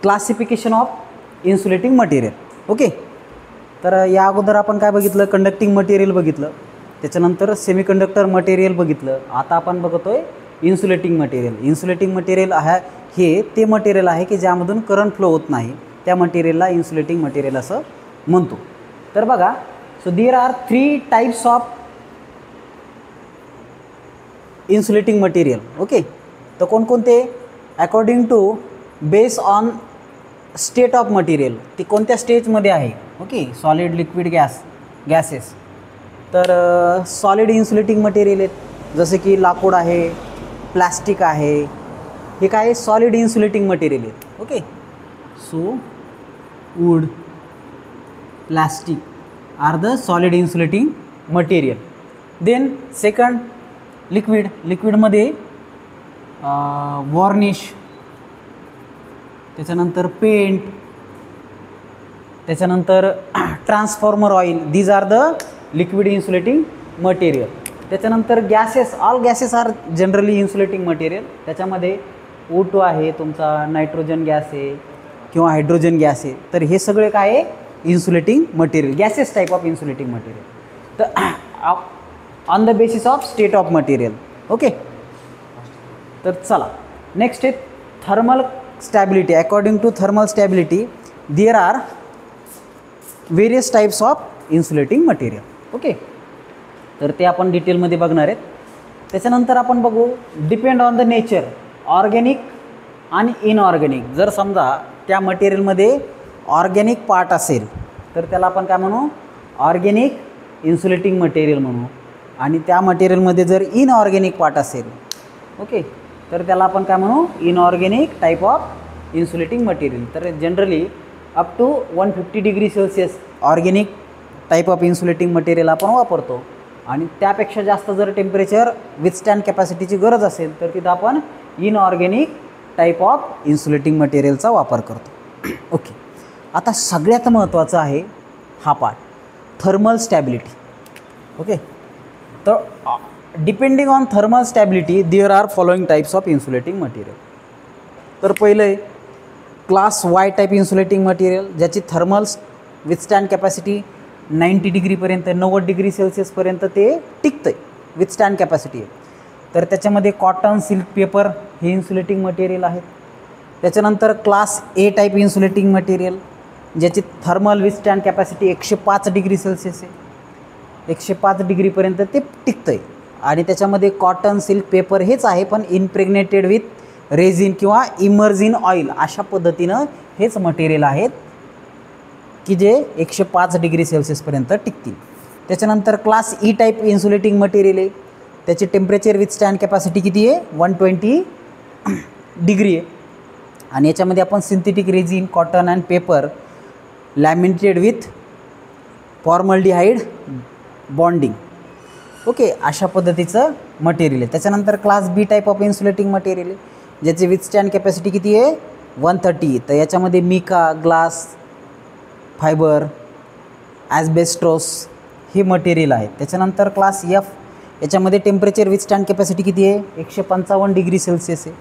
Classification of insulating material. Okay, तर या अगोदर आपण काय बघितलं, कंडक्टिंग मटेरियल बघितलं, त्याच्यानंतर सेमीकंडक्टर मटेरियल बघितलं. आता आपण बघतोय इन्सुलेटिंग मटेरियल. इन्सुलेटिंग मटेरियल हे ते मटेरियल आहे की ज्यामधून करंट फ्लो होत नाही, त्या मटेरियलला इन्सुलेटिंग मटेरियल असं म्हणतो. तर बघा, so there are 3 types of insulating material. Okay, तर कोणकोणते, according to base on state of material, ती कोणत्या स्टेजमध्ये आहे. Okay, solid, liquid, gases. तर सॉलिड इन्सुलेटिंग मटेरियल आहेत, जसे की लाकूड आहे, प्लास्टिक आहे, हे काय सॉलिड इन्सुलेटिंग मटेरियल आहेत. Okay, so wood, plastic are the solid insulating material. Then second, लिक्विडमध्ये वॉर्निश, त्याच्यानंतर पेंट, त्याच्यानंतर transformer oil, these are the liquid insulating material. त्याच्यानंतर gases, all gases are generally insulating material. त्याच्यामध्ये O2 आहे, तुमचा nitrogen gas आहे किंवा hydrogen gas आहे. तर हे सगळे काय आहे, insulating material, gases type of insulating material. तर on the basis of state of material. Okay, तर चला नेक्स्ट आहे thermal stability. According to thermal stability there are various types of insulating material. Okay, तर ते आपण डिटेलमध्ये बघणार आहेत. त्याच्यानंतर आपण बघू depend on the nature, organic आणि इनऑर्गॅनिक. जर समजा त्या मटेरियलमध्ये ऑर्गॅनिक पार्ट असेल तर त्याला आपण काय म्हणू, ऑर्गॅनिक इन्सुलेटिंग मटेरियल म्हणू. आणि त्या मटेरियलमध्ये जर इनऑर्गॅनिक पार्ट असेल, ओके, तर त्याला आपण काय म्हणू, inorganic type of insulating material. तर generally up to 150 degree Celsius organic type of insulating material आपण वापरतो. आणि त्यापेक्षा जास्त जर टेम्परेचर विथस्टँड कॅपॅसिटीची गरज असेल तर तिथं आपण इनऑर्गॅनिक टाईप ऑफ इन्सुलेटिंग मटेरियलचा वापर करतो. ओके, आता सगळ्यात महत्त्वाचं आहे हा पार्ट, थर्मल स्टॅबिलिटी. ओके, तर depending on thermal stability there are following types of insulating material. तर पहिलं class Y type insulating material, ज्याची थर्मल विथस्टँड कॅपॅसिटी 90 डिग्रीपर्यंत, 90 डिग्री सेल्सिअसपर्यंत ते टिकतं आहे, विथस्टँड कॅपॅसिटी आहे. तर त्याच्यामध्ये कॉटन, सिल्क, पेपर हे इन्सुलेटिंग मटेरियल आहेत. त्याच्यानंतर class A type insulating material, ज्याची thermal withstand capacity 105 degree celsius आहे, 105 डिग्रीपर्यंत ते टिकतं आहे. आणि त्याच्यामध्ये कॉटन, सिल्क, पेपर हेच आहे, पण इम्प्रेग्नेटेड विथ रेझिन किंवा इमर्ज इन ऑइल, अशा पद्धतीनं हेच मटेरियल आहेत की जे 105 डिग्री सेल्सिअसपर्यंत टिकतील. त्याच्यानंतर class E type insulating material आहे, त्याची टेम्परेचर विथस्टँड कॅपॅसिटी किती आहे, 120 डिग्री आहे. आणि याच्यामध्ये आपण synthetic resin, cotton and paper laminated with formaldehyde bonding, okay, अशा पद्धतीचं मटेरियल आहे. त्याच्यानंतर class B type of insulating material आहे, ज्याची विथस्टँड कॅपॅसिटी किती आहे, 130. तर याच्यामध्ये मिका, ग्लास फायबर, ॲस्बेस्टोस हे मटेरियल आहे. त्याच्यानंतर क्लास एफ, याच्यामध्ये टेम्परेचर विथस्टँड कॅपॅसिटी किती आहे, 155 डिग्री सेल्सिअस आहे.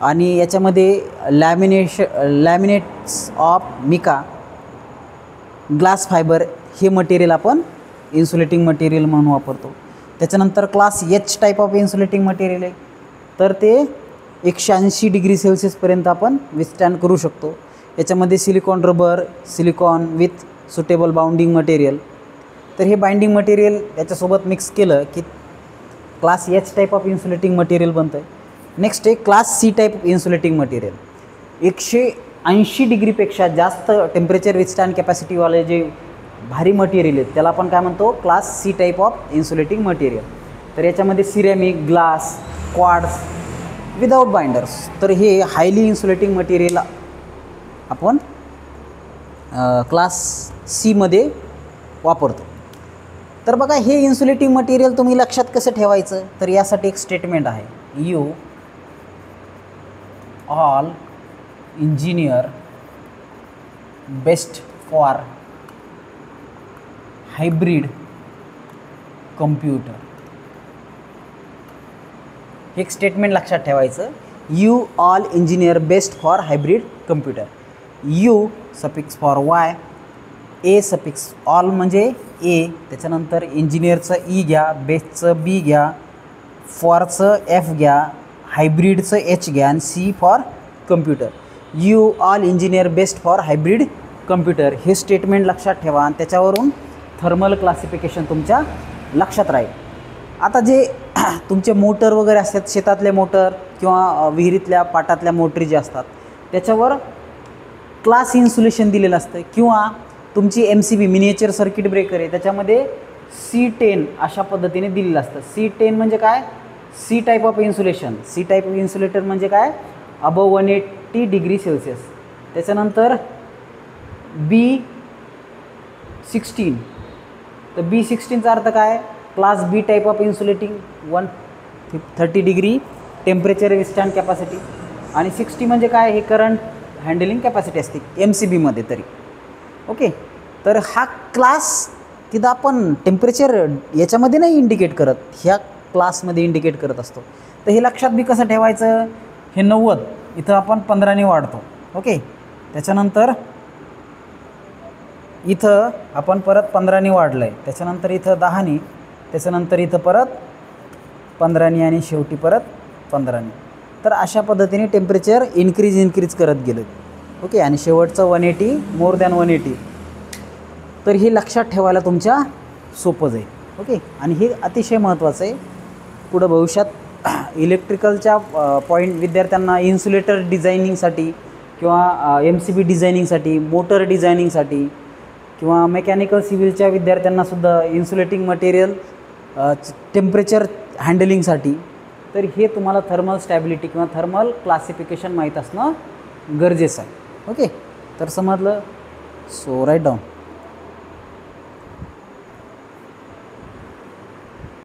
आणि याच्यामध्ये laminates of mica, glass fibre हे मटेरियल आपण इन्सुलेटिंग मटेरियल म्हणून वापरतो. त्याच्यानंतर class H type of insulating material आहे, तर ते 180 डिग्री सेल्सिअसपर्यंत आपण विथस्टँड करू शकतो. याच्यामध्ये silicone rubber, silicone with suitable bounding material, तर हे बाइंडिंग मटेरियल याच्यासोबत मिक्स केलं की class H type of insulating material बनतं आहे. नेक्स्ट आहे class C type insulating material, 180 डिग्रीपेक्षा जास्त टेम्परेचर विथस्टँड कॅपॅसिटीवाले जे भारी मटेरियल आहेत त्याला आपण काय म्हणतो, class C type of insulating material. तर याच्यामध्ये ceramic, glass, quartz without binders, तर हे हायली इन्सुलेटिंग मटेरियल आपण क्लास सीमध्ये वापरतो. तर बघा, हे इन्सुलेटिंग मटेरियल तुम्ही लक्षात कसं ठेवायचं, तर यासाठी एक स्टेटमेंट आहे, you all engineer best for hybrid computer. एक स्टेटमेंट लक्षात ठेवायचं you all engineer best for hybrid computer. You suffix for Y, A suffix all म्हणजे ए, त्याच्यानंतर इंजिनियरचं ई घ्या, बेस्टचं बी घ्या, फॉरचं एफ घ्या, हायब्रिडचं एच घ्या आणि C for computer. You all engineer best for hybrid computer हे स्टेटमेंट लक्षात ठेवा आणि त्याच्यावरून थर्मल क्लासिफिकेशन तुमच्या लक्षात राहील. आता जे तुमचे मोटर वगैरे असतात, शेतातले मोटर किंवा विहिरीतल्या पाटातल्या मोटरी जे असतात त्याच्यावर क्लास इन्सुलेशन दिलेलं असतं, किंवा तुमची MCB मिनिएचर सर्किट ब्रेकर आहे त्याच्यामध्ये C10 अशा पद्धतीने दिलेलं असतं. C10 म्हणजे काय? C type of insulation. C type of insulator म्हणजे काय? Above 180 degree Celsius. त्याच्यानंतर B16. तर B16चा अर्थ काय? Class B type of insulating 130 degree temperature विस्टँड कॅपॅसिटी. आणि 60 म्हणजे काय? हे करंट हँडलिंग कॅपॅसिटी असते MCBमध्ये तरी. ओके, तर हा क्लास तिथं आपण टेम्परेचर याच्यामध्ये नाही इंडिकेट करत, ह्या क्लासमध्ये इंडिकेट करत असतो. तर हे लक्षात बी कसं ठेवायचं? हे 90 इथं आपण 15ने वाढतो. ओके, त्याच्यानंतर इथं आपण परत 15ने वाढलं आहे, त्याच्यानंतर इथं 10ने, त्याच्यानंतर इथं परत 15ने आणि शेवटी परत 15ने. तर अशा पद्धतीने टेम्परेचर इन्क्रीज करत गेलं. ओके, आणि शेवटचं 180 मोर दॅन 180. तर हे लक्षात ठेवायला तुमच्या सोपं जाईल. ओके, आणि हे अतिशय महत्त्वाचं आहे. पुढं भविष्यात इलेक्ट्रिकलच्या विद्यार्थ्यांना इन्सुलेटर डिझायनिंगसाठी किंवा MCB डिझायनिंगसाठी, मोटर डिझायनिंगसाठी किंवा मेकॅनिकल सिव्हिलच्या विद्यार्थ्यांनासुद्धा इन्सुलेटिंग मटेरियल टेम्परेचर हँडलिंगसाठी, तर हे तुम्हाला थर्मल स्टॅबिलिटी किंवा थर्मल क्लासिफिकेशन माहीत असणं गरजेचं आहे. ओके, तर समजलं? So write down.